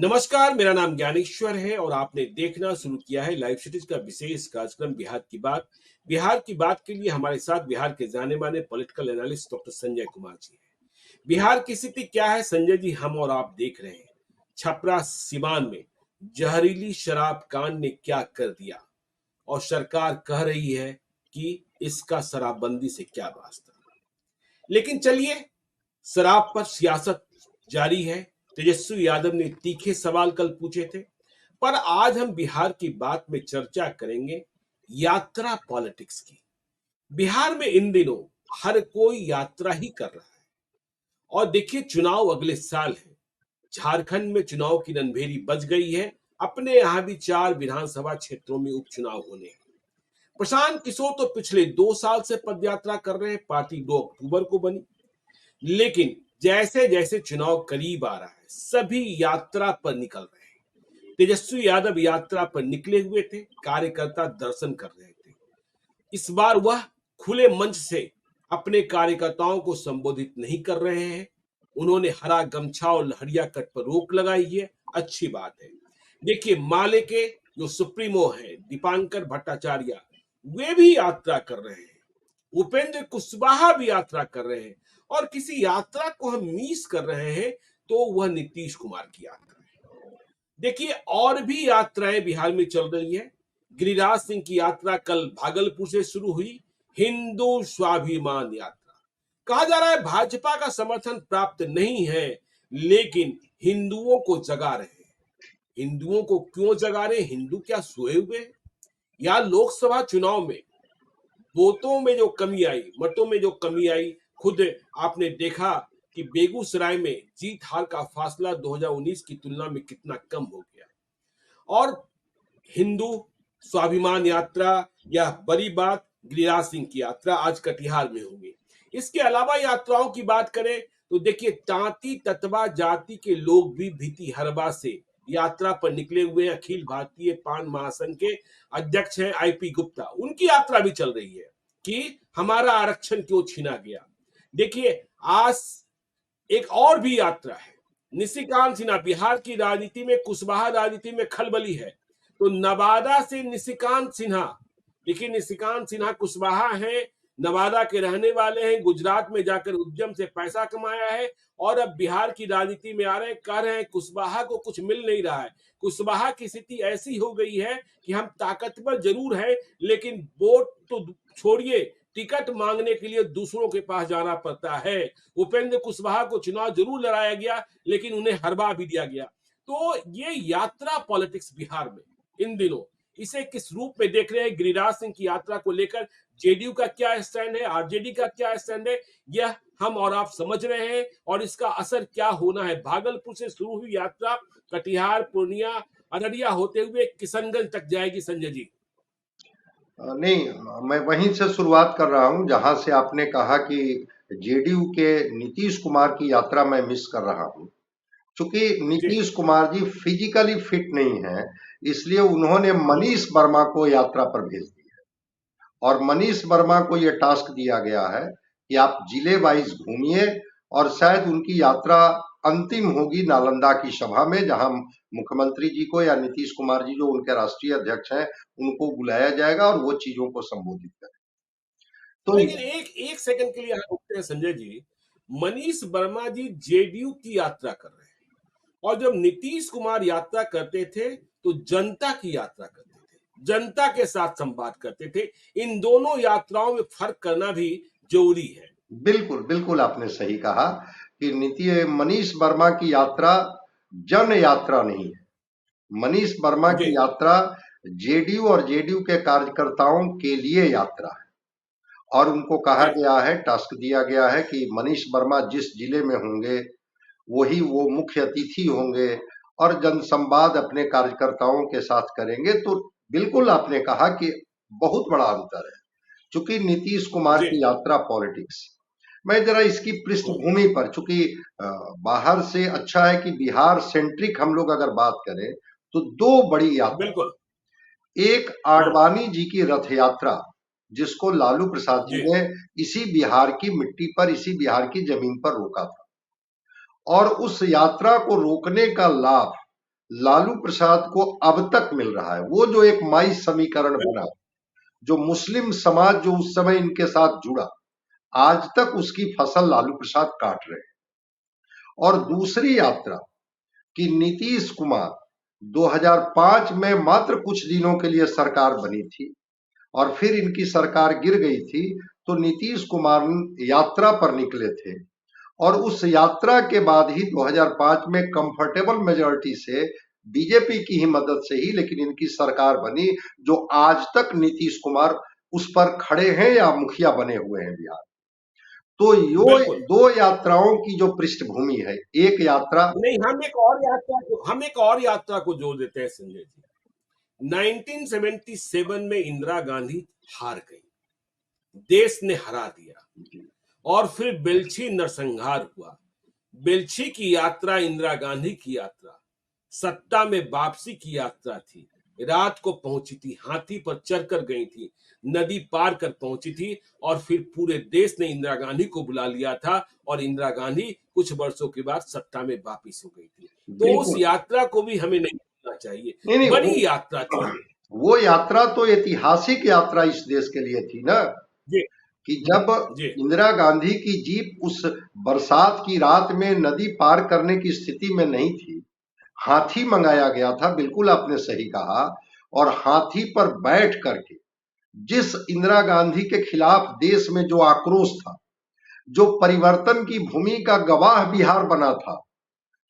नमस्कार, मेरा नाम ज्ञानेश्वर है और आपने देखना शुरू किया है लाइव सिटीज का विशेष कार्यक्रम बिहार की बात। बिहार की बात के लिए हमारे साथ बिहार के जाने माने political analyst doctor Sanjay Kumar ji हैं। बिहार की स्थिति क्या है संजय जी, हम और आप देख रहे हैं। छपरा सीवान में जहरीली शराब कांड ने क्या कर दिया और सरकार कह रही है कि इसका शराबबंदी से क्या वास्ता। लेकिन चलिए, शराब पर सियासत जारी है। तेजस्वी यादव ने तीखे सवाल कल पूछे थे, पर आज हम बिहार की बात में चर्चा करेंगे यात्रा पॉलिटिक्स की। बिहार में इन दिनों हर कोई यात्रा ही कर रहा है और देखिए, चुनाव अगले साल है। झारखंड में चुनाव की रणभेरी बज गई है। अपने यहां भी 4 विधानसभा क्षेत्रों में उपचुनाव होने हैं। प्रशांत किशोर तो पिछले 2 साल से पदयात्रा कर रहे हैं। पार्टी 2 अक्टूबर को बनी, लेकिन जैसे जैसे चुनाव करीब आ रहा है सभी यात्रा पर निकल रहे हैं। तेजस्वी यादव यात्रा पर निकले हुए थे, कार्यकर्ता दर्शन कर रहे थे। इस बार वह खुले मंच से अपने कार्यकर्ताओं को संबोधित नहीं कर रहे हैं। उन्होंने हरा गमछा और लहरिया कट पर रोक लगाई है, अच्छी बात है। देखिए, माले के जो सुप्रीमो हैं दीपांकर भट्टाचार्य, वे भी यात्रा कर रहे हैं। उपेंद्र कुशवाहा भी यात्रा कर रहे हैं और किसी यात्रा को हम मिस कर रहे हैं तो वह नीतीश कुमार की यात्रा है। देखिए, और भी यात्राएं बिहार में चल रही हैं। गिरिराज सिंह की यात्रा कल भागलपुर से शुरू हुई, हिंदू स्वाभिमान यात्रा। कहा जा रहा है भाजपा का समर्थन प्राप्त नहीं है, लेकिन हिंदुओं को जगा रहे हैं। हिंदुओं को क्यों जगा रहे हैं? हिंदू क्या सोए हुए हैं? या लोकसभा चुनाव में वोटों में जो कमी आई, मतों में जो कमी आई, खुद आपने देखा कि बेगूसराय में जीत हार का फासला 2019 की तुलना में कितना कम हो गया। और हिंदू स्वाभिमान यात्रा, यह बड़ी बात, गिरिराज सिंह की यात्रा आज कटिहार में होगी। इसके अलावा यात्राओं की बात करें तो देखिए, तांती ततवा जाति के लोग भी भितिहरवा से यात्रा पर निकले हुए हैं। अखिल भारतीय पान महासंघ के अध्यक्ष हैं आईपी गुप्ता, उनकी यात्रा भी चल रही है कि हमारा आरक्षण क्यों छीना गया। देखिए, आज एक और भी यात्रा है, निशिकांत सिन्हा। बिहार की राजनीति में, कुशवाहा राजनीति में खलबली है, तो नवादा से निशिकांत सिन्हा। देखिए, निशिकांत सिन्हा कुशवाहा हैं, नवादा के रहने वाले हैं, गुजरात में जाकर उद्यम से पैसा कमाया है और अब बिहार की राजनीति में आ रहे हैं। कह रहे हैं कुशवाहा को कुछ मिल नहीं रहा है। कुशवाहा की स्थिति ऐसी हो गई है कि हम ताकतवर जरूर हैं, लेकिन वोट तो छोड़िए, टिकट मांगने के लिए दूसरों के पास जाना पड़ता है। उपेंद्र कुशवाहा को चुनाव जरूर लड़ाया गया, लेकिन उन्हें हरवा भी दिया गया। तो ये यात्रा पॉलिटिक्स बिहार में इन दिनों, इसे किस रूप में देख रहे हैं? गिरिराज सिंह की यात्रा को लेकर जेडीयू का क्या स्टैंड है, आरजेडी का क्या स्टैंड है, यह हम और आप समझ रहे हैं और इसका असर क्या होना है। भागलपुर से शुरू हुई यात्रा कटिहार, पूर्णिया, अररिया होते हुए किशनगंज तक जाएगी संजय जी। नहीं, मैं वहीं से शुरुआत कर रहा हूं जहां से आपने कहा कि जेडीयू के नीतीश कुमार की यात्रा मैं मिस कर रहा हूं। चूंकि जी नीतीश कुमार जी फिजिकली फिट नहीं है, इसलिए उन्होंने मनीष वर्मा को यात्रा पर भेज दिया और मनीष वर्मा को यह टास्क दिया गया है कि आप जिले वाइज घूमिए और शायद उनकी यात्रा अंतिम होगी नालंदा की सभा में, जहां मुख्यमंत्री जी को या नीतीश कुमार जी जो उनके राष्ट्रीय अध्यक्ष हैं उनको बुलाया जाएगा और वो चीजों को संबोधित करें। तो लेकिन एक एक सेकंड के लिए यहाँ रुकते हैं संजय जी। मनीष वर्मा जी जेडीयू की यात्रा कर रहे हैं और जब नीतीश कुमार यात्रा करते थे तो जनता की यात्रा करते थे, जनता के साथ संवाद करते थे। इन दोनों यात्राओं में फर्क करना भी जरूरी है। बिल्कुल बिल्कुल आपने सही कहा कि मनीष वर्मा की यात्रा जन यात्रा नहीं है। मनीष वर्मा जी की यात्रा जेडीयू और जेडीयू के कार्यकर्ताओं के लिए यात्रा है और उनको कहा जी गया है, टास्क दिया गया है कि मनीष वर्मा जिस जिले में होंगे वही वो मुख्य अतिथि होंगे और जनसंवाद अपने कार्यकर्ताओं के साथ करेंगे। तो बिल्कुल आपने कहा कि बहुत बड़ा अंतर है। चूंकि नीतीश कुमार जी की यात्रा पॉलिटिक्स, मैं जरा इसकी पृष्ठभूमि पर, चूंकि बाहर से अच्छा है कि बिहार सेंट्रिक हम लोग अगर बात करें तो दो बड़ी यात्रा, बिल्कुल। एक आडवाणी जी की रथ यात्रा जिसको लालू प्रसाद जी जी ने इसी बिहार की मिट्टी पर, इसी बिहार की जमीन पर रोका था, और उस यात्रा को रोकने का लाभ लालू प्रसाद को अब तक मिल रहा है। वो जो एक माई समीकरण बना, जो मुस्लिम समाज जो उस समय इनके साथ जुड़ा, आज तक उसकी फसल लालू प्रसाद काट रहे हैं। और दूसरी यात्रा कि नीतीश कुमार 2005 में मात्र कुछ दिनों के लिए सरकार बनी थी और फिर इनकी सरकार गिर गई थी, तो नीतीश कुमार यात्रा पर निकले थे और उस यात्रा के बाद ही 2005 में कंफर्टेबल मेजॉरिटी से बीजेपी की ही मदद से ही लेकिन इनकी सरकार बनी, जो आज तक नीतीश कुमार उस पर खड़े हैं या मुखिया बने हुए हैं बिहार। तो यो बिल्कुल। दो यात्राओं की जो पृष्ठभूमि है, एक यात्रा नहीं, हम एक और यात्रा को जोड़ देते हैं संजय जी। 1977 में इंदिरा गांधी हार गई, देश ने हरा दिया और फिर बेल्छी नरसंहार हुआ। बेल्छी की यात्रा इंदिरा गांधी की यात्रा, सत्ता में वापसी की यात्रा थी। रात को पहुंची थी, हाथी पर चढ़कर गई थी, नदी पार कर पहुंची थी और फिर पूरे देश ने इंदिरा गांधी को बुला लिया था और इंदिरा गांधी कुछ वर्षों के बाद सत्ता में वापस हो गई थी। तो उस यात्रा को भी हमें नहीं भूलना चाहिए, नहीं, बड़ी यात्रा थी वो यात्रा तो ऐतिहासिक यात्रा इस देश के लिए थी ना, जी। कि जब जी। इंदिरा गांधी की जीप उस बरसात की रात में नदी पार करने की स्थिति में नहीं थी, हाथी मंगाया गया था, बिल्कुल आपने सही कहा, और हाथी पर बैठ करके जिस इंदिरा गांधी के खिलाफ देश में जो आक्रोश था, जो परिवर्तन की भूमि का गवाह बिहार बना था,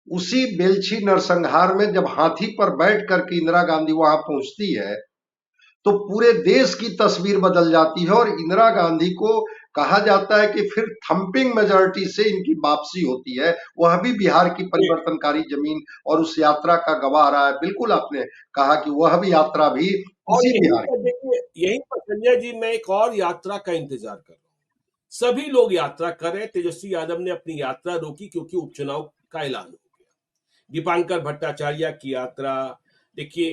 उसी बेल्छी नरसंहार में जब हाथी पर बैठ करके इंदिरा गांधी वहां पहुंचती है, तो पूरे देश की तस्वीर बदल जाती है और इंदिरा गांधी को कहा जाता है कि फिर थंपिंग मेजॉरिटी से इनकी वापसी होती है। वह भी बिहार की परिवर्तनकारी जमीन और उस यात्रा का गवाह रहा है। बिल्कुल आपने कहा कि वह भी यात्रा भी और इसी यहीं बिहार पर की। देखिए, यहीं पर संजय जी मैं एक और यात्रा का इंतजार कर रहा हूँ। सभी लोग यात्रा कर रहे हैं। तेजस्वी यादव ने अपनी यात्रा रोकी क्योंकि उपचुनाव का ऐलान हो गया। दीपांकर भट्टाचार्य की यात्रा, देखिए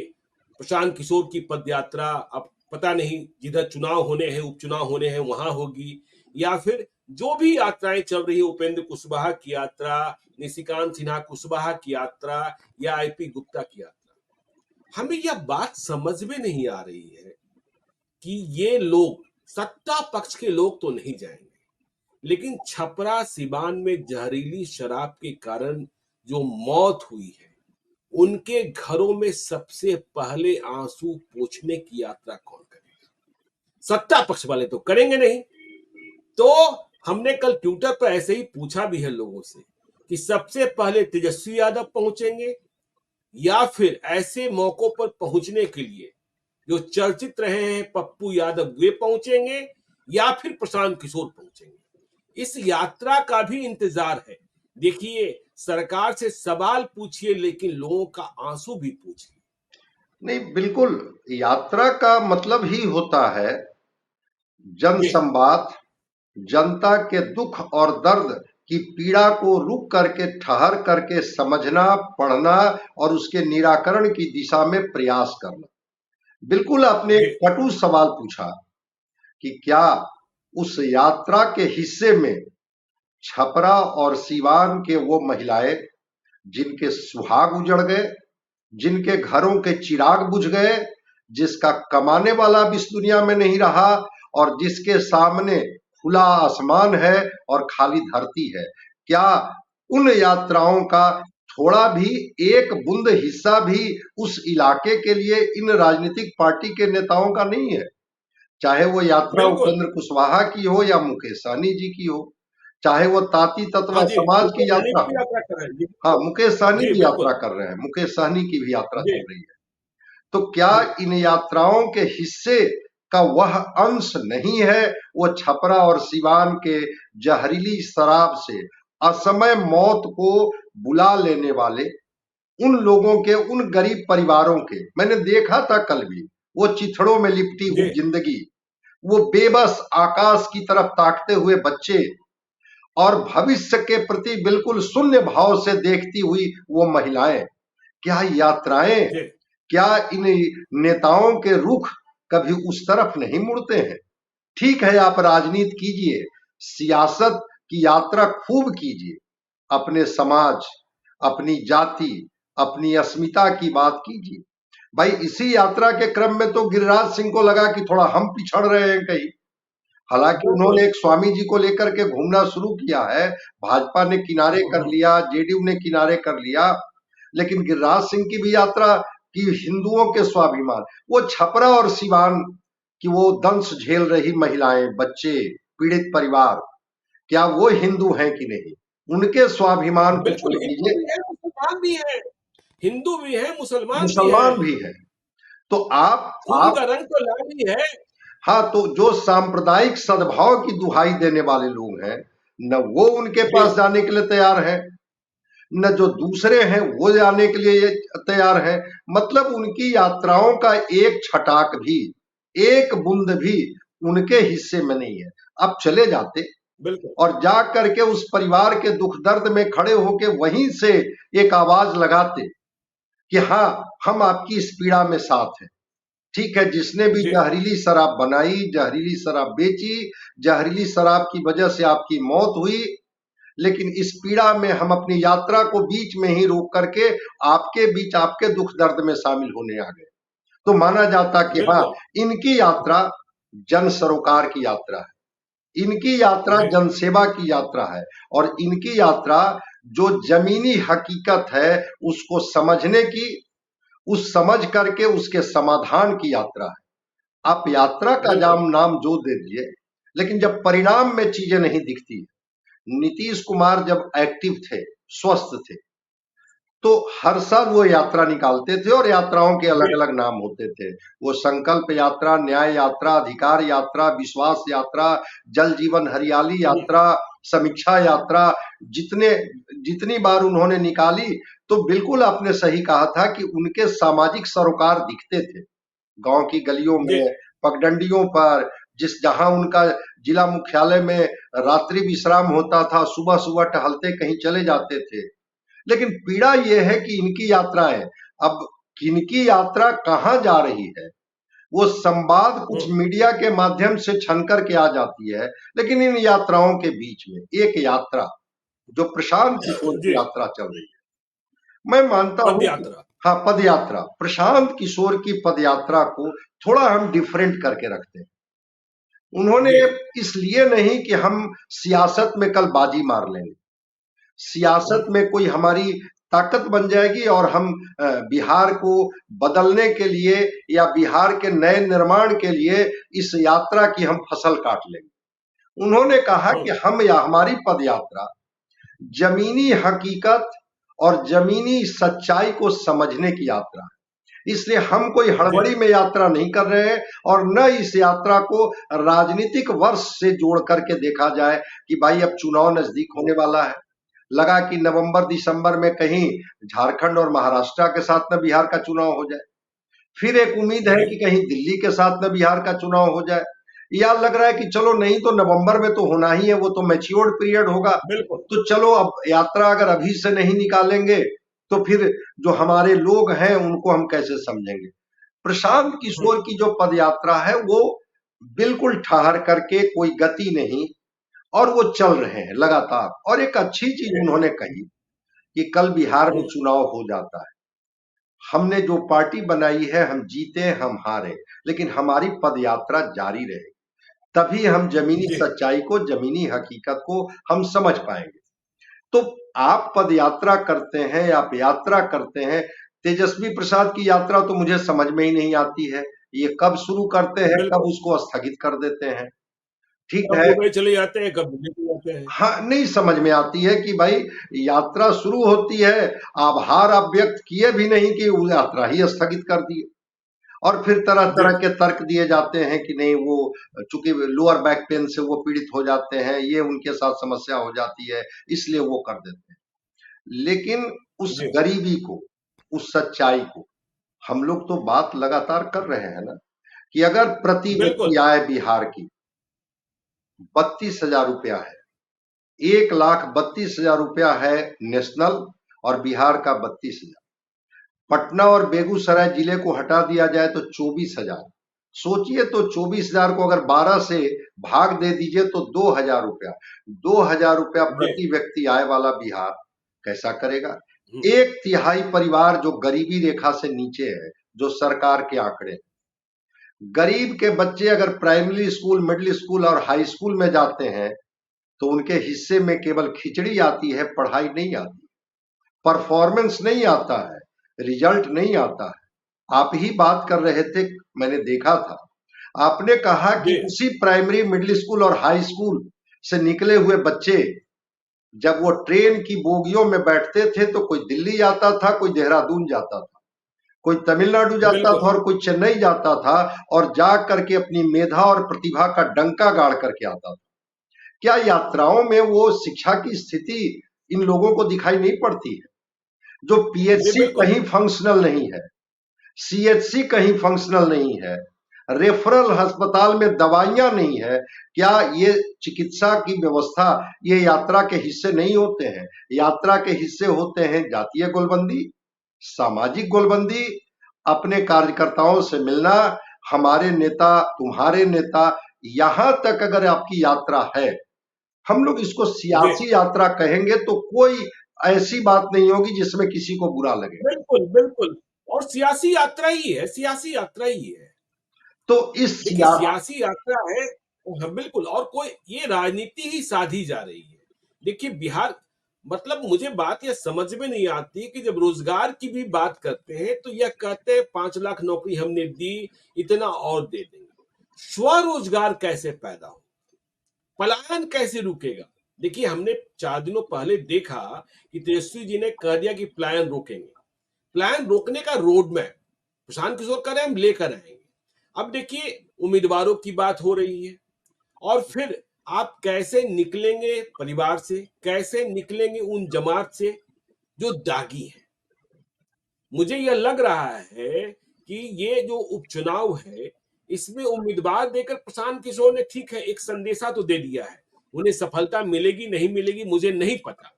प्रशांत किशोर की पद यात्रा, अब पता नहीं जिधर चुनाव होने हैं, उपचुनाव होने हैं वहां होगी, या फिर जो भी यात्राएं चल रही है, उपेंद्र कुशवाहा की यात्रा, निशिकांत सिन्हा कुशवाहा की यात्रा या आईपी गुप्ता की यात्रा, हमें यह बात समझ में नहीं आ रही है कि ये लोग, सत्ता पक्ष के लोग तो नहीं जाएंगे, लेकिन छपरा सिवान में जहरीली शराब के कारण जो मौत हुई है, उनके घरों में सबसे पहले आंसू पोंछने की यात्रा कौन करेगा? सत्ता पक्ष वाले तो करेंगे नहीं। तो हमने कल ट्विटर पर ऐसे ही पूछा भी है लोगों से कि सबसे पहले तेजस्वी यादव पहुंचेंगे या फिर ऐसे मौकों पर पहुंचने के लिए जो चर्चित रहे हैं पप्पू यादव, वे पहुंचेंगे या फिर प्रशांत किशोर पहुंचेंगे? इस यात्रा का भी इंतजार है। देखिए, सरकार से सवाल पूछिए लेकिन लोगों का आंसू भी पूछिए। नहीं, बिल्कुल, यात्रा का मतलब ही होता है जन संवाद, जनता के दुख और दर्द की पीड़ा को रुक करके, ठहर करके समझना, पढ़ना और उसके निराकरण की दिशा में प्रयास करना। बिल्कुल आपने एक कटु सवाल पूछा कि क्या उस यात्रा के हिस्से में छपरा और सिवान के वो महिलाएं जिनके सुहाग उजड़ गए, जिनके घरों के चिराग बुझ गए, जिसका कमाने वाला भी इस दुनिया में नहीं रहा और जिसके सामने खुला आसमान है और खाली धरती है, क्या उन यात्राओं का थोड़ा भी, एक बूंद हिस्सा भी उस इलाके के लिए इन राजनीतिक पार्टी के नेताओं का नहीं है? चाहे वो यात्रा उपेंद्र कुशवाहा की हो या मुकेश सहनी जी की हो, चाहे वो ताती तत्वा समाज की यात्रा हो। हाँ, मुकेश सहनी भी यात्रा कर रहे हैं, मुकेश सहनी की भी यात्रा चल रही है। तो क्या इन यात्राओं के हिस्से का वह अंश नहीं है वो छपरा और सिवान के जहरीली शराब से असमय मौत को बुला लेने वाले उन लोगों के, उन गरीब परिवारों के? मैंने देखा था कल भी वो चिथड़ों में लिपटी हुई जिंदगी, वो बेबस आकाश की तरफ ताकते हुए बच्चे और भविष्य के प्रति बिल्कुल शून्य भाव से देखती हुई वो महिलाएं। क्या यात्राएं, क्या इन नेताओं के रुख कभी उस तरफ नहीं मुड़ते हैं? ठीक है, आप राजनीति कीजिए, सियासत की यात्रा खूब कीजिए, अपने समाज, अपनी जाति, अपनी अस्मिता की बात कीजिए। भाई इसी यात्रा के क्रम में तो गिरिराज सिंह को लगा कि थोड़ा हम पिछड़ रहे हैं कहीं। हालांकि उन्होंने बिल्कुल एक स्वामी जी को लेकर के घूमना शुरू किया है, भाजपा ने किनारे कर लिया, जेडीयू ने किनारे कर लिया, लेकिन गिरिराज सिंह की भी यात्रा की हिंदुओं के स्वाभिमान, वो छपरा और सिवान की वो दंश झेल रही महिलाएं, बच्चे, पीड़ित परिवार, क्या वो हिंदू हैं कि नहीं? उनके स्वाभिमान को बिल्कुल, छोड़ हिंदू दीजिए, भी है, मुसलमान भी है, हिंदू भी है, मुसलमान भी है, मुसलमान भी है। तो खून आप का रंग तो लाल ही है। हाँ, तो जो सांप्रदायिक सद्भाव की दुहाई देने वाले लोग हैं, न वो उनके जी पास जाने के लिए तैयार हैं, न जो दूसरे हैं वो जाने के लिए तैयार हैं। मतलब उनकी यात्राओं का एक छटाक भी, एक बूंद भी उनके हिस्से में नहीं है। अब चले जाते बिल्कुल और जा करके उस परिवार के दुख दर्द में खड़े होके वहीं से एक आवाज लगाते कि हाँ, हम आपकी इस पीड़ा में साथ हैं। ठीक है, जिसने भी जी जहरीली शराब बनाई, जहरीली शराब बेची, जहरीली शराब की वजह से आपकी मौत हुई, लेकिन इस पीड़ा में हम अपनी यात्रा को बीच में ही रोक करके आपके बीच, आपके दुख दर्द में शामिल होने आ गए। तो माना जाता कि हाँ, बिल्कुल इनकी यात्रा जन सरोकार की यात्रा है, इनकी यात्रा जी जनसेवा की यात्रा है, और इनकी यात्रा जो जमीनी हकीकत है उसको समझने की, उस समझ करके उसके समाधान की यात्रा है। आप यात्रा का बिल्कुल नाम जो दे दिए, लेकिन जब परिणाम में चीजें नहीं दिखती। नीतीश कुमार जब एक्टिव थे, स्वस्थ थे, तो हर साल वो यात्रा निकालते थे और यात्राओं के अलग जी अलग नाम होते थे। वो संकल्प यात्रा, न्याय यात्रा, अधिकार यात्रा, विश्वास यात्रा, जल जीवन हरियाली जी यात्रा, समीक्षा यात्रा, जितने जितनी बार उन्होंने निकाली, तो बिल्कुल आपने सही कहा था कि उनके सामाजिक सरोकार दिखते थे गांव की गलियों जी में, पगडंडियों पर, जिस जहां उनका जिला मुख्यालय में रात्रि विश्राम होता था, सुबह सुबह टहलते कहीं चले जाते थे। लेकिन पीड़ा यह है कि इनकी यात्राएं अब किनकी यात्रा कहां जा रही है, वो संवाद कुछ हम्म, मीडिया के माध्यम से छन करके आ जाती है, लेकिन इन यात्राओं के बीच में एक यात्रा जो प्रशांत किशोर जी की यात्रा चल रही है, मैं मानता पद हूं कि यात्रा हाँ, पद यात्रा, प्रशांत किशोर की पद यात्रा को थोड़ा हम डिफरेंट करके रखते हैं। उन्होंने जी इसलिए नहीं कि हम सियासत में कल बाजी मार लेंगे, सियासत हम्म, में कोई हमारी ताकत बन जाएगी और हम बिहार को बदलने के लिए या बिहार के नए निर्माण के लिए इस यात्रा की हम फसल काट लेंगे। उन्होंने कहा हम्म, कि हम या हमारी पद यात्रा जमीनी हकीकत और जमीनी सच्चाई को समझने की यात्रा है। इसलिए हम कोई जी हड़बड़ी में यात्रा नहीं कर रहे हैं, और न इस यात्रा को राजनीतिक वर्ष से जोड़ करके देखा जाए कि भाई अब चुनाव नजदीक होने वाला है, लगा कि नवंबर दिसंबर में कहीं झारखंड और महाराष्ट्र के साथ में बिहार का चुनाव हो जाए, फिर एक उम्मीद है जी कि कहीं दिल्ली के साथ में बिहार का चुनाव हो जाए, या लग रहा है कि चलो नहीं तो नवंबर में तो होना ही है, वो तो मैच्योर्ड पीरियड होगा, बिल्कुल तो चलो अब यात्रा अगर अभी से नहीं निकालेंगे तो फिर जो हमारे लोग हैं उनको हम कैसे समझेंगे। प्रशांत हम्म, किशोर की जो पद यात्रा है वो बिल्कुल ठहर करके, कोई गति नहीं, और वो चल रहे हैं लगातार। और एक अच्छी चीज जी उन्होंने कही कि कल बिहार में हम्म, चुनाव हो जाता है, हमने जो पार्टी बनाई है, हम जीते हम हारे, लेकिन हमारी पदयात्रा जारी रहे, तभी हम जमीनी जी सच्चाई को, जमीनी हकीकत को हम समझ पाएंगे। तो आप पदयात्रा करते हैं, आप यात्रा करते हैं, तेजस्वी प्रसाद की यात्रा तो मुझे समझ में ही नहीं आती है, ये कब शुरू करते हैं, कब बिल्कुल उसको स्थगित कर देते हैं। ठीक कब है, दुबई चले जाते हैं, कब दिल्ली चले जाते हैं। हाँ, नहीं समझ में आती है कि भाई यात्रा शुरू होती है, आभार आप व्यक्त किए भी नहीं कि वो यात्रा ही स्थगित कर दिए, और फिर तरह जी तरह के तर्क दिए जाते हैं कि नहीं, वो चूंकि लोअर बैक पेन से वो पीड़ित हो जाते हैं, ये उनके साथ समस्या हो जाती है, इसलिए वो कर देते हैं। लेकिन उस जी गरीबी को, उस सच्चाई को हम लोग तो बात लगातार कर रहे हैं ना, कि अगर प्रति बिल्कुल व्यक्ति आय बिहार की 32,000 रुपया है, 1,32,000 रुपया है नेशनल, और बिहार का 32,000, पटना और बेगूसराय जिले को हटा दिया जाए तो 24,000। सोचिए, तो 24,000 को अगर 12 से भाग दे दीजिए तो 2,000 रुपया, 2,000 रुपया जी प्रति व्यक्ति आय वाला बिहार कैसा करेगा? हम्म, 1/3 परिवार जो गरीबी रेखा से नीचे है, जो सरकार के आंकड़े, गरीब के बच्चे अगर प्राइमरी स्कूल, मिडिल स्कूल और हाई स्कूल में जाते हैं तो उनके हिस्से में केवल खिचड़ी आती है, पढ़ाई नहीं आती, परफॉर्मेंस नहीं आता है, रिजल्ट नहीं आता है। आप ही बात कर रहे थे, मैंने देखा था, आपने कहा कि जी उसी प्राइमरी, मिडिल स्कूल और हाई स्कूल से निकले हुए बच्चे जब वो ट्रेन की बोगियों में बैठते थे तो कोई दिल्ली जाता था, कोई देहरादून जाता था, कोई तमिलनाडु जाता बिल्कुल। था और कोई चेन्नई जाता था, और जा करके अपनी मेधा और प्रतिभा का डंका गाड़ करके आता था। क्या यात्राओं में वो शिक्षा की स्थिति इन लोगों को दिखाई नहीं पड़ती है? जो जी पीएचसी बिल्कुल। कहीं फंक्शनल नहीं है, सीएचसी कहीं फंक्शनल नहीं है, रेफरल अस्पताल में दवाइयां नहीं है, क्या ये चिकित्सा की व्यवस्था, ये यात्रा के हिस्से नहीं होते हैं? यात्रा के हिस्से होते हैं जातीय गोलबंदी, सामाजिक गोलबंदी, अपने कार्यकर्ताओं से मिलना, हमारे नेता, तुम्हारे नेता, यहां तक अगर आपकी यात्रा है, हम लोग इसको जी सियासी यात्रा कहेंगे तो कोई ऐसी बात नहीं होगी जिसमें किसी को बुरा लगे। बिल्कुल, बिल्कुल। और सियासी यात्रा ही है, सियासी यात्रा ही है। तो इस देखिए सियासी यात्रा है। हाँ, बिल्कुल। और कोई ये राजनीति ही साधी जा रही है। देखिए बिहार, मतलब मुझे बात यह समझ में नहीं आती कि जब रोजगार की भी बात करते हैं तो यह कहते हैं 5 लाख नौकरी हमने दी, इतना और दे देंगे। स्वरोजगार कैसे पैदा हो, पलायन कैसे रुकेगा? देखिए हमने 4 दिनों पहले देखा कि तेजस्वी जी ने कह दिया कि पलायन रोकेंगे। पलायन रोकने का रोड मैप प्रशांत किशोर कह रहे हैं हम लेकर आएंगे। अब देखिए उम्मीदवारों की बात हो रही है, और फिर आप कैसे निकलेंगे परिवार से, कैसे निकलेंगे उन जमात से जो दागी है? मुझे यह लग रहा है कि ये जो उपचुनाव है इसमें उम्मीदवार देकर प्रशांत किशोर ने, ठीक है, एक संदेशा तो दे दिया है। उन्हें सफलता मिलेगी नहीं मिलेगी मुझे नहीं पता,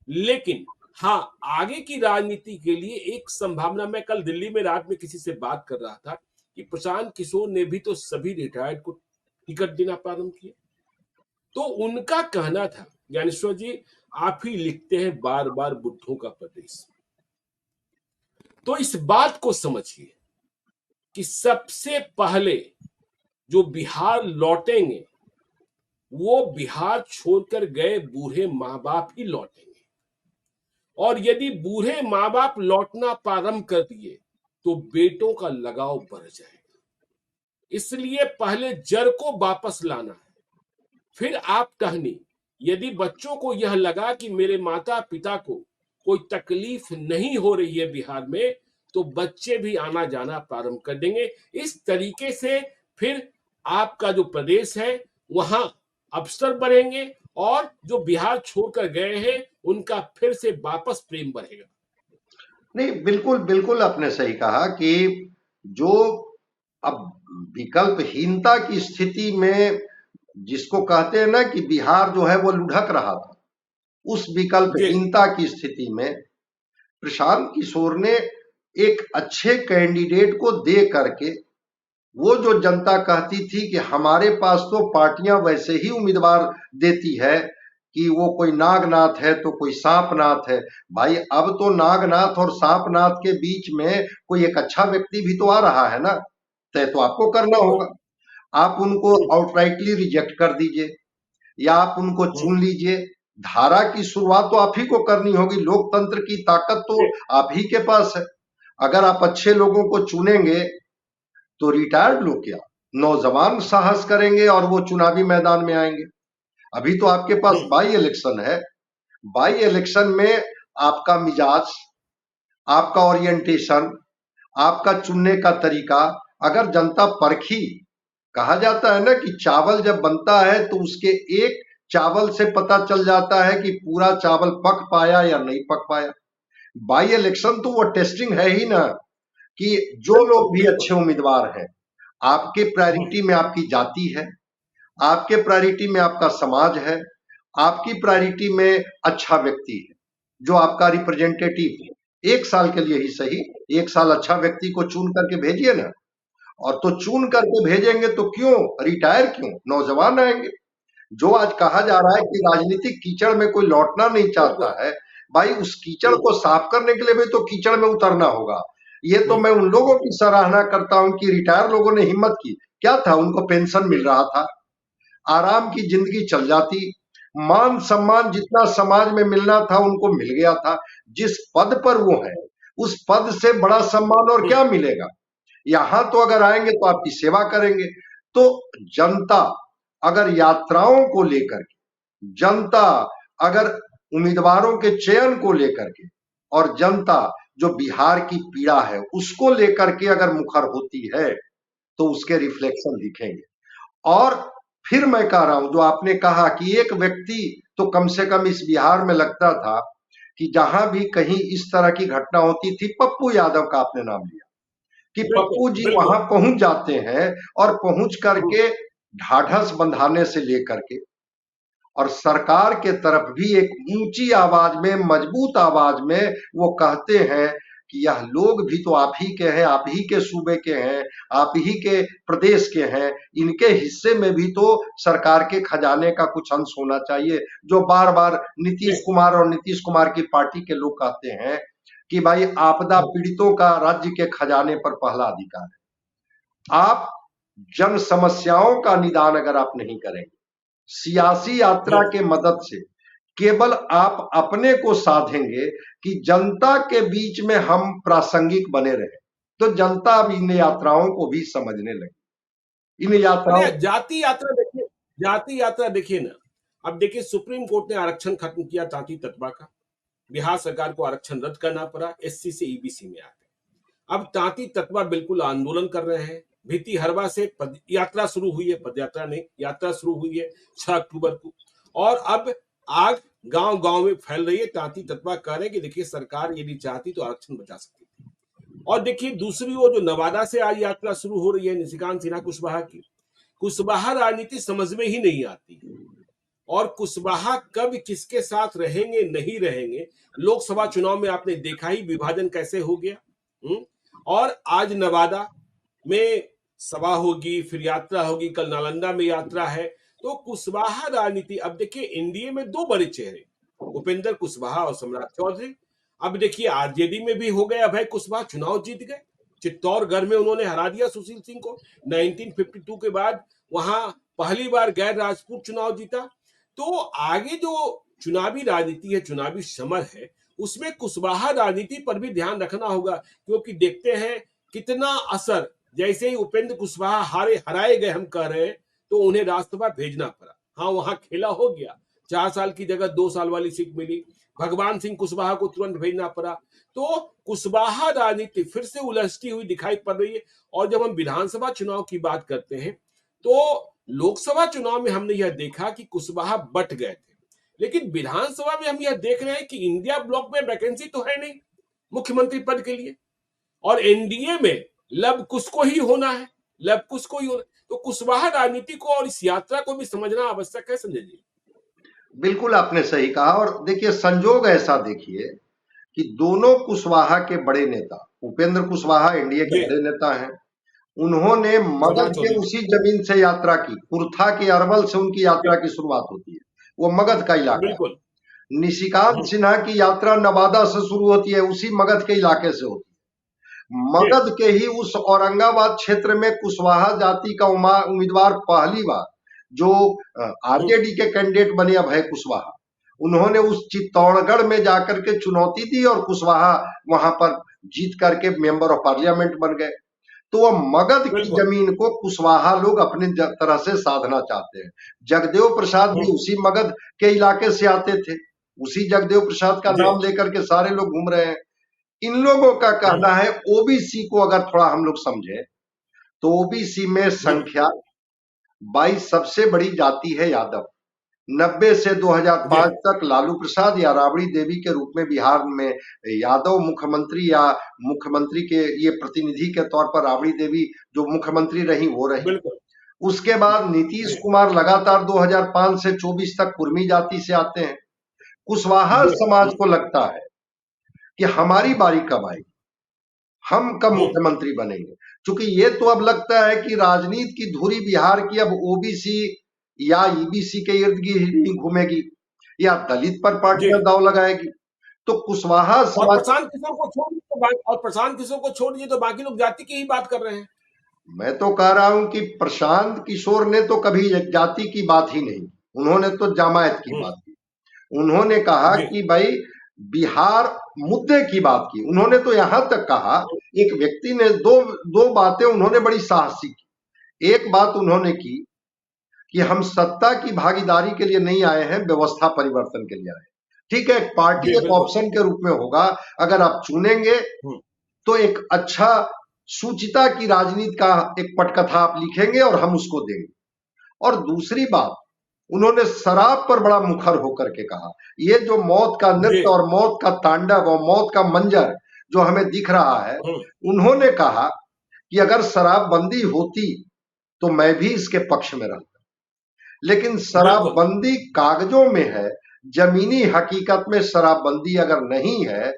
लेकिन हाँ, आगे की राजनीति के लिए एक संभावना। मैं कल दिल्ली में रात में किसी से बात कर रहा था कि प्रशांत किशोर ने भी तो सभी रिटायर्ड को टिकट देना प्रारंभ किया। तो उनका कहना था, ज्ञानेश्वर जी आप ही लिखते हैं बार बार बुद्धों का प्रदेश, तो इस बात को समझिए कि सबसे पहले जो बिहार लौटेंगे वो बिहार छोड़कर गए बूढ़े माँ बाप ही लौटेंगे। और यदि बूढ़े माँ बाप लौटना प्रारंभ कर दिए तो बेटों का लगाव बढ़ जाएगा। इसलिए पहले जड़ को वापस लाना है, फिर आप टहनी। यदि बच्चों को यह लगा कि मेरे माता पिता को कोई तकलीफ नहीं हो रही है बिहार में, तो बच्चे भी आना जाना प्रारंभ कर देंगे। इस तरीके से फिर आपका जो प्रदेश है वहां अवसर बढ़ेंगे, और जो बिहार छोड़कर गए हैं उनका फिर से वापस प्रेम बढ़ेगा। नहीं, बिल्कुल बिल्कुल आपने सही कहा कि जो अब विकल्पहीनता की स्थिति में, जिसको कहते हैं ना कि बिहार जो है वो लुढ़क रहा था, उस जी विकल्पहीनता की स्थिति में प्रशांत किशोर ने एक अच्छे कैंडिडेट को दे करके, वो जो जनता कहती थी कि हमारे पास तो पार्टियां वैसे ही उम्मीदवार देती है कि वो कोई नागनाथ है तो कोई सांपनाथ है, भाई अब तो नागनाथ और सांपनाथ के बीच में कोई एक अच्छा व्यक्ति भी तो आ रहा है ना, तय तो आपको करना बिल्कुल। होगा। आप उनको आउटराइटली रिजेक्ट कर दीजिए या आप उनको हम्म, चुन लीजिए। धारा की शुरुआत तो आप ही को करनी होगी, लोकतंत्र की ताकत तो जी आप ही के पास है। अगर आप अच्छे लोगों को चुनेंगे तो रिटायर्ड लोग क्या, नौजवान साहस करेंगे और वो चुनावी मैदान में आएंगे। अभी तो आपके पास हम्म, बाई इलेक्शन है, बाई इलेक्शन में आपका मिजाज, आपका ओरिएंटेशन, आपका चुनने का तरीका अगर जनता परखी, कहा जाता है ना कि चावल जब बनता है तो उसके एक चावल से पता चल जाता है कि पूरा चावल पक पाया या नहीं पक पाया। बाई इलेक्शन तो वो टेस्टिंग है ही ना, कि जो बिल्कुल लोग भी बिल्कुल। अच्छे उम्मीदवार हैं, आपके हम्म, प्रायोरिटी में आपकी जाति है, आपके प्रायोरिटी में आपका समाज है, आपकी प्रायोरिटी में अच्छा व्यक्ति है जो आपका रिप्रेजेंटेटिव है। 1 साल के लिए ही सही, 1 साल अच्छा व्यक्ति को चुन करके भेजिए ना। और तो चुन करके भेजेंगे तो क्यों रिटायर, क्यों नौजवान आएंगे। जो आज कहा जा रहा है कि राजनीतिक कीचड़ में कोई लौटना नहीं चाहता बिल्कुल। है, भाई उस कीचड़ हम्म, को साफ करने के लिए भी तो कीचड़ में उतरना होगा। ये तो हम्म, मैं उन लोगों की सराहना करता हूं कि रिटायर लोगों ने हिम्मत की। क्या था, उनको पेंशन मिल हम्म, रहा था, आराम की जिंदगी चल जाती, मान सम्मान जितना समाज में मिलना था उनको मिल गया था। जिस पद पर वो है, उस पद से बड़ा सम्मान और हम्म, क्या मिलेगा। यहां तो अगर आएंगे तो आपकी सेवा करेंगे। तो जनता अगर यात्राओं को लेकर के, जनता अगर उम्मीदवारों के चयन को लेकर के, और जनता जो बिहार की पीड़ा है उसको लेकर के अगर मुखर होती है तो उसके रिफ्लेक्शन दिखेंगे। और फिर मैं कह रहा हूं, जो आपने कहा कि एक व्यक्ति तो कम से कम इस बिहार में लगता था कि जहां भी कहीं इस तरह की घटना होती थी, पप्पू यादव का आपने नाम लिया, कि बिल्कुल, पप्पू जी बिल्कुल। वहां पहुंच जाते हैं, और पहुंच हम्म, करके ढाढ़स बंधाने से लेकर के और सरकार के तरफ भी एक ऊंची आवाज में, मजबूत आवाज में वो कहते हैं कि यह लोग भी तो आप ही के हैं, आप ही के सूबे के हैं, आप ही के प्रदेश के हैं, इनके हिस्से में भी तो सरकार के खजाने का कुछ अंश होना चाहिए। जो बार बार नीतीश कुमार और नीतीश कुमार की पार्टी के लोग कहते हैं कि भाई आपदा पीड़ितों का राज्य के खजाने पर पहला अधिकार है। आप जन समस्याओं का निदान अगर आप नहीं करेंगे, सियासी यात्रा हम्म, के मदद से केवल आप अपने को साधेंगे कि जनता के बीच में हम प्रासंगिक बने रहे, तो जनता अब इन यात्राओं को भी समझने लगी। इन अरे यात्राओं जाति यात्रा देखिए, जाति यात्रा देखिए ना। अब देखिए, सुप्रीम कोर्ट ने आरक्षण खत्म किया तांती ततवा का। बिहार सरकार को आरक्षण रद्द करना पड़ा, एससी से ईबीसी में आ गए। अब तांती ततवा बिल्कुल आंदोलन कर रहे हैं। भीती हरवा से पद यात्रा शुरू हुई है, पदयात्रा नहीं, यात्रा शुरू हुई है 6 अक्टूबर को। और अब आग गांव गांव में फैल रही है। तांती ततवा कह रहे हैं कि देखिए, सरकार यदि चाहती तो आरक्षण बचा सकती थी। और देखिए, दूसरी ओर जो नवादा से आज यात्रा शुरू हो रही है निशिकांत सिन्हा कुशवाहा की, कुशवाहा राजनीति समझ में ही नहीं आती है। और कुशवाहा कब किसके साथ रहेंगे नहीं रहेंगे, लोकसभा चुनाव में आपने देखा ही विभाजन कैसे हो गया। और आज नवादा में सभा होगी, फिर यात्रा होगी, कल नालंदा में यात्रा है। तो कुशवाहा राजनीति, अब देखिए एनडीए में दो बड़े चेहरे, उपेंद्र कुशवाहा और सम्राट चौधरी। अब देखिए आरजेडी में भी हो गए अभय कुशवाहा, चुनाव जीत गए। चित्तौड़गढ़ में उन्होंने हरा दिया सुशील सिंह को 1952 के बाद। वहां पहली बार गैर राजपूत चुनाव जीता। तो आगे जो चुनावी राजनीति है, चुनावी समर है, उसमें कुशवाहा राजनीति पर भी ध्यान रखना होगा। क्योंकि देखते हैं कितना असर, जैसे ही उपेंद्र कुशवाहा हराए गए हम कह रहे हैं, तो उन्हें राज्यसभा भेजना पड़ा। हाँ, वहां खेला हो गया, 4 साल की जगह 2 साल वाली सीट मिली। भगवान सिंह कुशवाहा को तुरंत भेजना पड़ा। तो कुशवाहा राजनीति फिर से उलझती हुई दिखाई पड़ रही है। और जब हम विधानसभा चुनाव की बात करते हैं, तो लोकसभा चुनाव में हमने यह देखा कि कुशवाहा बट गए थे। लेकिन विधानसभा में हम यह देख रहे हैं कि इंडिया ब्लॉक में वैकेंसी तो है नहीं मुख्यमंत्री पद के लिए। और एनडीए में लब कुश को ही होना है, लब कुश को ही होना। तो कुशवाहा राजनीति को और इस यात्रा को भी समझना आवश्यक है, संजय जी। बिल्कुल आपने सही कहा। और देखिए, संजोग ऐसा देखिए कि दोनों कुशवाहा के बड़े नेता, उपेंद्र कुशवाहा एनडीए के जी। बड़े नेता हैं, उन्होंने सम्राट मगध के चौधरी। उसी जमीन से यात्रा की। कुर्था के अरवल से उनकी जी, यात्रा की शुरुआत होती है, वो मगध का इलाका बिल्कुल। है। निशिकांत सिन्हा की यात्रा नवादा से शुरू होती है, उसी मगध के इलाके से होती है। जी, मगध के ही उस औरंगाबाद क्षेत्र में कुशवाहा जाति का उम्मीदवार पहली बार जो आरजेडी के कैंडिडेट बने अभय कुशवाहा, उन्होंने उस चित्तौड़गढ़ में जाकर के चुनौती दी और कुशवाहा वहां पर जीत करके मेंबर ऑफ पार्लियामेंट बन गए। तो वह मगध की बिल्कुल। जमीन को कुशवाहा लोग अपने तरह से साधना चाहते हैं। जगदेव प्रसाद भी उसी मगध के इलाके से आते थे, उसी जगदेव प्रसाद का जी। नाम लेकर के सारे लोग घूम रहे हैं। इन लोगों का कहना है, ओबीसी को अगर थोड़ा हम लोग समझे तो ओबीसी में संख्या 22 सबसे बड़ी जाति है यादव। 90 से जी, 2005 तक लालू प्रसाद या राबड़ी देवी के रूप में बिहार में यादव मुख्यमंत्री, या मुख्यमंत्री के ये प्रतिनिधि के तौर पर राबड़ी देवी जो मुख्यमंत्री रही वो रही। बिल्कुल। उसके बाद नीतीश जी, कुमार लगातार 2005 से 24 तक कुर्मी जाति से आते हैं। कुशवाहा जी। समाज को लगता है कि हमारी बारी कब आएगी, हम कब हुँ, मुख्यमंत्री बनेंगे। क्योंकि ये तो अब लगता है कि राजनीति की धुरी बिहार की अब ओबीसी या ईबीसी के इर्द गिर्द ही घूमेगी, या दलित पर जी, पार्टियां दांव लगाएगी। तो कुशवाहा और समाज। प्रशांत किशोर को छोड़िए तो और प्रशांत किशोर को छोड़िए तो बाकी लोग जाति की ही बात कर रहे हैं। मैं तो कह रहा हूं कि प्रशांत किशोर ने तो कभी जाति की बात ही नहीं, उन्होंने तो जमायत की बात की। उन्होंने कहा जी। कि भाई बिहार मुद्दे की बात की। उन्होंने तो यहां तक कहा, एक व्यक्ति ने दो दो बातें उन्होंने बड़ी साहसी की। एक बात उन्होंने की कि हम सत्ता की भागीदारी के लिए नहीं आए हैं, व्यवस्था परिवर्तन के लिए आए हैं। ठीक है, एक पार्टी जी एक बिल्कुल। ऑप्शन के रूप में होगा, अगर आप चुनेंगे हम्म, तो एक अच्छा सुचिता की राजनीति का एक पटकथा आप लिखेंगे और हम उसको देंगे। और दूसरी बात, उन्होंने शराब पर बड़ा मुखर होकर के कहा, ये जो मौत का जी। नृत्य और मौत का तांडव और मौत का मंजर जो हमें दिख रहा है, हम्म, उन्होंने कहा कि अगर शराबबंदी होती तो मैं भी इसके पक्ष में रहता, लेकिन बिल्कुल। शराबबंदी कागजों में है, जमीनी हकीकत में शराबबंदी अगर नहीं है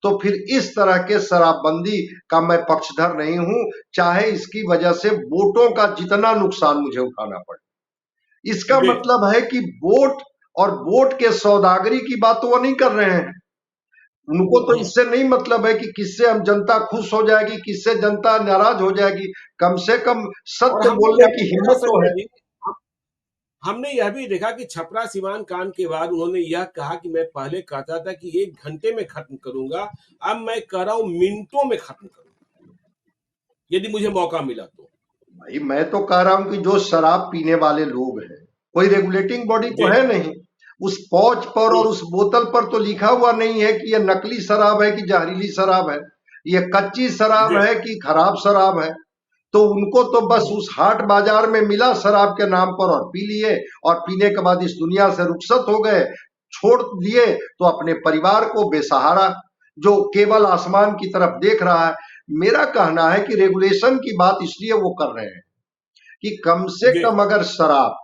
तो फिर इस तरह के शराबबंदी का मैं पक्षधर नहीं हूं, चाहे इसकी वजह से वोटों का जितना नुकसान मुझे उठाना पड़े। इसका जी। मतलब है कि वोट और वोट के सौदागरी की बात तो वो नहीं कर रहे हैं। उनको तो हम्म। इससे नहीं मतलब है कि किससे हम जनता खुश हो जाएगी, किससे जनता नाराज हो जाएगी। कम से कम और सत्य हमने बोलने यह भी की देखा हिम्मत तो संजय है। जी, हम- हमने यह भी देखा कि छपरा सिवान कांड के बाद उन्होंने यह कहा कि मैं पहले कहता था कि 1 घंटे में खत्म करूंगा, अब मैं कह रहा हूं मिनटों में खत्म करूंगा यदि मुझे मौका मिला तो। भाई मैं तो कह रहा हूं कि जो शराब पीने वाले लोग हैं, कोई रेगुलेटिंग बॉडी जी। तो है नहीं। उस पौच पर और हम्म, उस बोतल पर तो लिखा हुआ नहीं है कि यह नकली शराब है कि जहरीली शराब है, ये कच्ची शराब जी। है कि खराब शराब है। तो उनको तो बस हम्म, उस हाट बाजार में मिला शराब के नाम पर और पी लिए, और पीने के बाद इस दुनिया से रुखसत हो गए, छोड़ दिए तो अपने परिवार को बेसहारा, जो केवल आसमान की तरफ देख रहा है। मेरा कहना है कि रेगुलेशन की बात इसलिए वो कर रहे हैं कि कम से जी। कम अगर शराब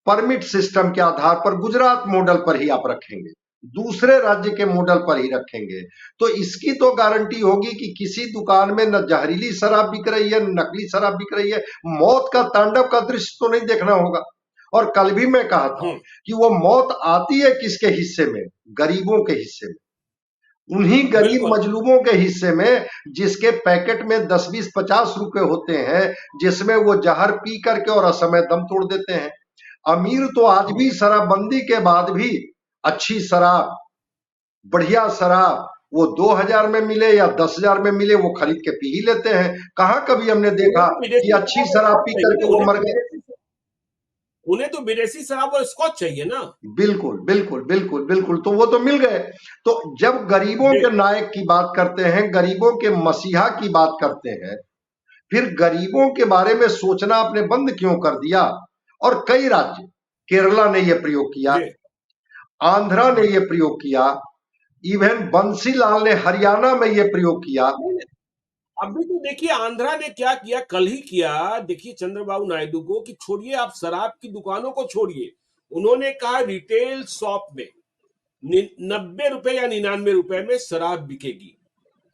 परमिट सिस्टम के आधार पर गुजरात मॉडल पर ही आप रखेंगे, दूसरे राज्य के मॉडल पर ही रखेंगे, तो इसकी तो गारंटी होगी कि किसी दुकान में न जहरीली शराब बिक रही है न नकली शराब बिक रही है। मौत का तांडव का दृश्य तो नहीं देखना होगा। और कल भी मैं कहा था हम्म, कि वो मौत आती है किसके हिस्से में? गरीबों के हिस्से में, उन्हीं गरीब बिल्कुल। मजलूमों के हिस्से में, जिसके पैकेट में 10 20 50 रुपए होते हैं, जिसमें वो जहर पी करके और असमय दम तोड़ देते हैं। अमीर तो आज हम्म, भी शराबबंदी के बाद भी अच्छी शराब, बढ़िया शराब, वो 2,000 में मिले या 10,000 में मिले, वो खरीद के पी ही लेते हैं। कहां कभी हमने उन्हें देखा तो कि विदेशी अच्छी शराब और शराब स्कॉच पी चाहिए, करके वो मर गए? उन्हें तो विदेशी शराब और स्कॉच चाहिए ना। बिल्कुल बिल्कुल बिल्कुल बिल्कुल, तो वो तो मिल गए। तो जब गरीबों जी। के नायक की बात करते हैं, गरीबों के मसीहा की बात करते हैं, फिर गरीबों के बारे में सोचना आपने बंद क्यों कर दिया? और कई राज्य, केरला ने यह प्रयोग किया, जी। आंध्रा ने यह प्रयोग किया, इवन बंसीलाल ने हरियाणा में यह प्रयोग किया। नहीं, नहीं, अभी तो देखिए आंध्रा ने क्या किया, कल ही किया। देखिए चंद्रबाबू नायडू को कि छोड़िए आप शराब की दुकानों को छोड़िए, उन्होंने कहा रिटेल शॉप में 90 रुपए या 99 रुपए में शराब बिकेगी,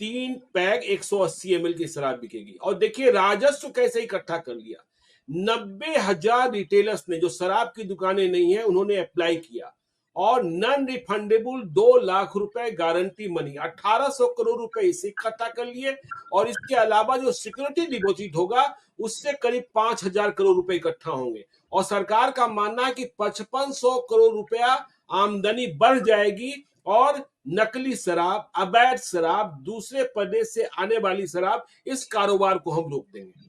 3 पैक 180 ml की शराब बिकेगी। और देखिए राजस्व कैसे इकट्ठा कर लिया, 90,000 रिटेलर्स ने, जो शराब की दुकानें नहीं है, उन्होंने अप्लाई किया और नॉन रिफंडेबल 2 लाख रुपए गारंटी मनी 1800 करोड़ रुपए इसे इकट्ठा कर लिए। और इसके अलावा जो सिक्योरिटी डिपॉजिट होगा उससे करीब 5,000 करोड़ रुपए इकट्ठा होंगे। और सरकार का मानना है कि 5500 करोड़ रुपया आमदनी बढ़ जाएगी। और नकली शराब, अवैध शराब, दूसरे प्रदेश से आने वाली शराब, इस कारोबार को हम रोक देंगे।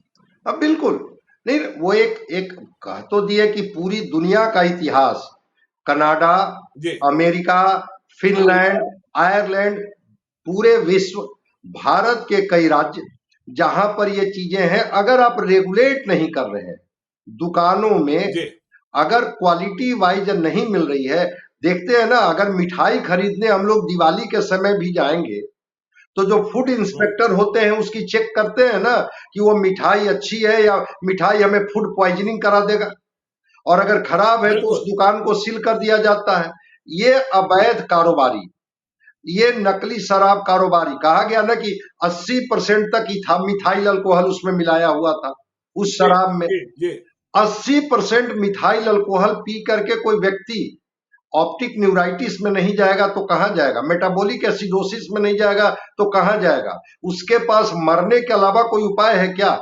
अब बिल्कुल नहीं, वो एक एक कह तो दिए कि पूरी दुनिया का इतिहास, कनाडा, जी। अमेरिका, फिनलैंड, आयरलैंड, पूरे विश्व, भारत के कई राज्य जहां पर ये चीजें हैं, अगर आप रेगुलेट नहीं कर रहे हैं, दुकानों में जी। अगर क्वालिटी वाइज नहीं मिल रही है। देखते हैं ना, अगर मिठाई खरीदने हम लोग दिवाली के समय भी जाएंगे तो जो फूड हम्म, इंस्पेक्टर होते हैं उसकी चेक करते हैं ना कि वो मिठाई अच्छी है या मिठाई हमें फूड पॉइजनिंग करा देगा, और अगर खराब है तो उस बिल्कुल। दुकान को सील कर दिया जाता है। ये अवैध कारोबारी, ये नकली शराब कारोबारी, कहा गया ना कि 80% तक ही था मिथाइल अल्कोहल उसमें मिलाया हुआ था उस जी। शराब में। जी। जी। 80% मिथाइल अल्कोहल पी करके कोई व्यक्ति ऑप्टिक न्यूराइटिस में नहीं जाएगा तो कहां जाएगा, मेटाबॉलिक एसिडोसिस में नहीं जाएगा तो कहां जाएगा। उसके पास मरने के अलावा कोई उपाय है क्या?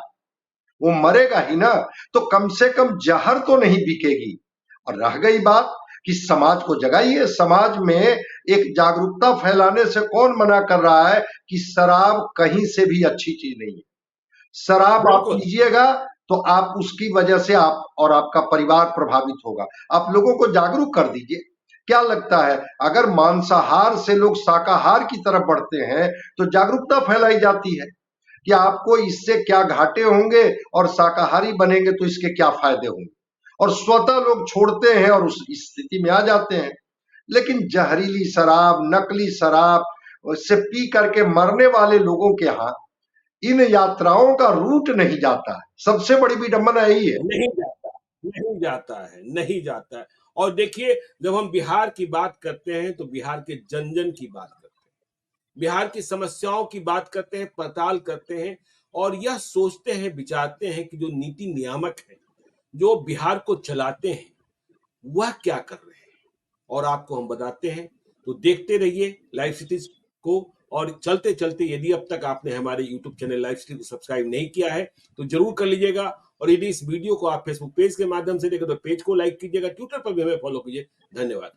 वो मरेगा ही ना। तो कम से कम जहर तो नहीं बिकेगी। और रह गई बात कि समाज को जगाइए, समाज में एक जागरूकता फैलाने से कौन मना कर रहा है कि शराब कहीं से भी अच्छी चीज नहीं है। शराब आप बिल्कुल। पीजिएगा तो आप उसकी वजह से आप और आपका परिवार प्रभावित होगा। आप लोगों को जागरूक कर दीजिए। क्या लगता है, अगर मांसाहार से लोग शाकाहार की तरफ बढ़ते हैं तो जागरूकता फैलाई जाती है कि आपको इससे क्या घाटे होंगे और शाकाहारी बनेंगे तो इसके क्या फायदे होंगे, और स्वतः लोग छोड़ते हैं और उस स्थिति में आ जाते हैं। लेकिन जहरीली शराब, नकली शराब से पी करके मरने वाले लोगों के यहाँ इन यात्राओं का रूट नहीं जाता है। सबसे बड़ी विडंबना यही है। नहीं जाता, नहीं जाता है, नहीं जाता है। और देखिए, जब हम बिहार की बात करते हैं तो बिहार के जन-जन की बात करते हैं। बिहार की समस्याओं की बात करते हैं, पड़ताल करते हैं और यह सोचते हैं, विचारते हैं कि जो नीति नियामक हैं, जो बिहार को चलाते हैं, वह क्या कर रहे हैं और आपको हम बताते हैं। तो देखते रहिए लाइव सिटीज को। और चलते चलते यदि अब तक आपने हमारे यूट्यूब चैनल लाइव सिटी को सब्सक्राइब नहीं किया है तो जरूर कर लीजिएगा। और यदि इस वीडियो को आप फेसबुक पेज के माध्यम से देखें तो पेज को लाइक कीजिएगा, ट्विटर पर भी हमें फॉलो कीजिए। धन्यवाद।